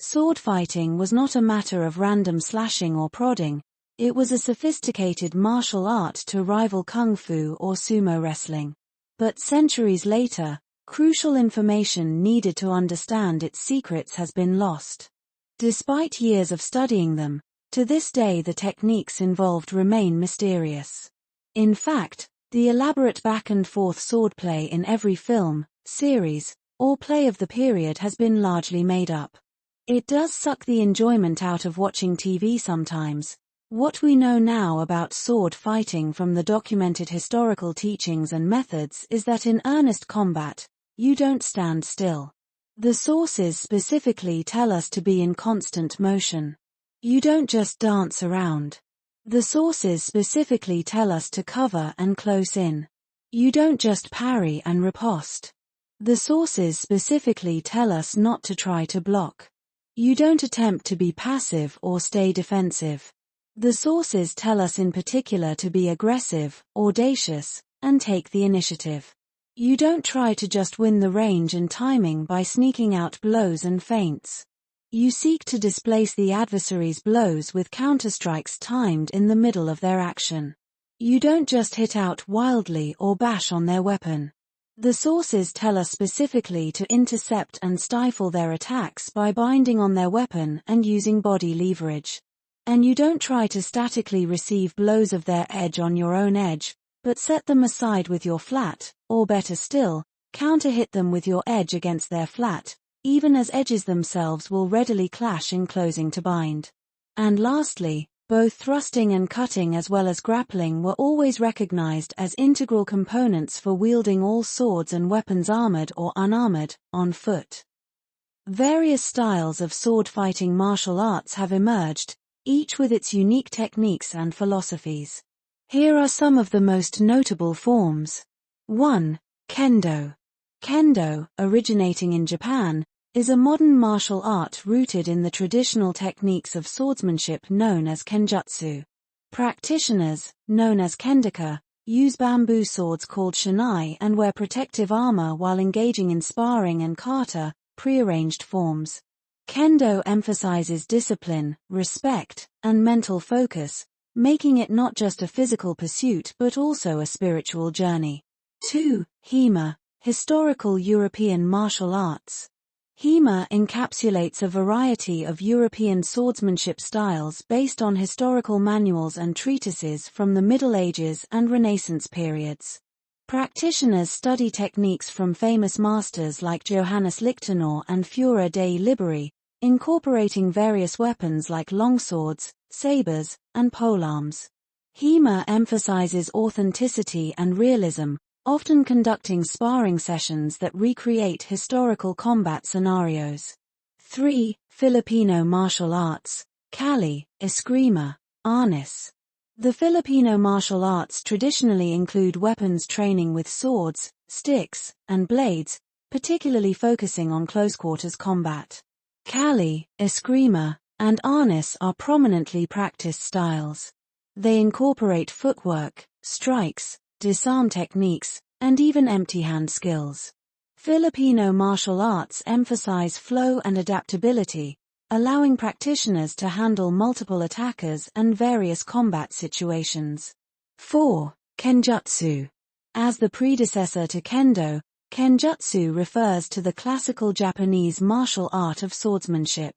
Sword fighting was not a matter of random slashing or prodding, it was a sophisticated martial art to rival kung fu or sumo wrestling. But centuries later, crucial information needed to understand its secrets has been lost. Despite years of studying them, to this day the techniques involved remain mysterious. In fact, the elaborate back-and-forth swordplay in every film, series, or play of the period has been largely made up. It does suck the enjoyment out of watching TV sometimes. What we know now about sword fighting from the documented historical teachings and methods is that in earnest combat, you don't stand still. The sources specifically tell us to be in constant motion. You don't just dance around. The sources specifically tell us to cover and close in. You don't just parry and riposte. The sources specifically tell us not to try to block. You don't attempt to be passive or stay defensive. The sources tell us in particular to be aggressive, audacious, and take the initiative. You don't try to just win the range and timing by sneaking out blows and feints. You seek to displace the adversary's blows with counterstrikes timed in the middle of their action. You don't just hit out wildly or bash on their weapon. The sources tell us specifically to intercept and stifle their attacks by binding on their weapon and using body leverage. And you don't try to statically receive blows of their edge on your own edge, but set them aside with your flat, or better still, counter-hit them with your edge against their flat, even as edges themselves will readily clash in closing to bind. And lastly, both thrusting and cutting as well as grappling were always recognized as integral components for wielding all swords and weapons armored or unarmored, on foot. Various styles of sword-fighting martial arts have emerged, each with its unique techniques and philosophies. Here are some of the most notable forms. 1. Kendo. Kendo, originating in Japan, is a modern martial art rooted in the traditional techniques of swordsmanship known as kenjutsu. Practitioners, known as kendaka, use bamboo swords called shinai and wear protective armor while engaging in sparring and kata, prearranged forms. Kendo emphasizes discipline, respect, and mental focus, making it not just a physical pursuit but also a spiritual journey. 2. HEMA, historical European martial arts. HEMA encapsulates a variety of European swordsmanship styles based on historical manuals and treatises from the Middle Ages and Renaissance periods. Practitioners study techniques from famous masters like Johannes Lichtenau and Führer dei Liberi, incorporating various weapons like longswords, sabers, and polearms. HEMA emphasizes authenticity and realism, often conducting sparring sessions that recreate historical combat scenarios. 3. Filipino martial arts, Kali, Eskrima, Arnis. The Filipino martial arts traditionally include weapons training with swords, sticks, and blades, particularly focusing on close-quarters combat. Kali, Eskrima, and Arnis are prominently practiced styles. They incorporate footwork, strikes, disarm techniques, and even empty-hand skills. Filipino martial arts emphasize flow and adaptability, allowing practitioners to handle multiple attackers and various combat situations. 4. Kenjutsu. As the predecessor to Kendo, Kenjutsu refers to the classical Japanese martial art of swordsmanship.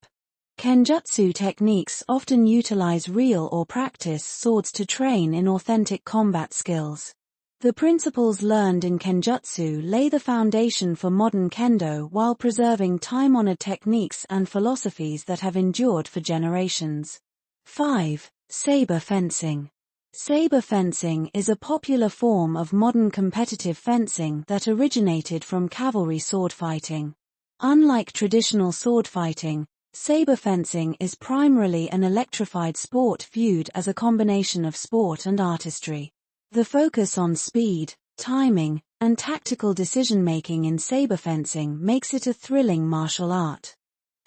Kenjutsu techniques often utilize real or practice swords to train in authentic combat skills. The principles learned in Kenjutsu lay the foundation for modern Kendo while preserving time-honored techniques and philosophies that have endured for generations. 5. Saber fencing. Saber fencing is a popular form of modern competitive fencing that originated from cavalry sword fighting. Unlike traditional sword fighting, saber fencing is primarily an electrified sport viewed as a combination of sport and artistry. The focus on speed, timing, and tactical decision-making in saber fencing makes it a thrilling martial art.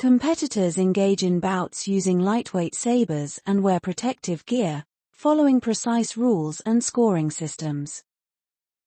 Competitors engage in bouts using lightweight sabers and wear protective gear, following precise rules and scoring systems.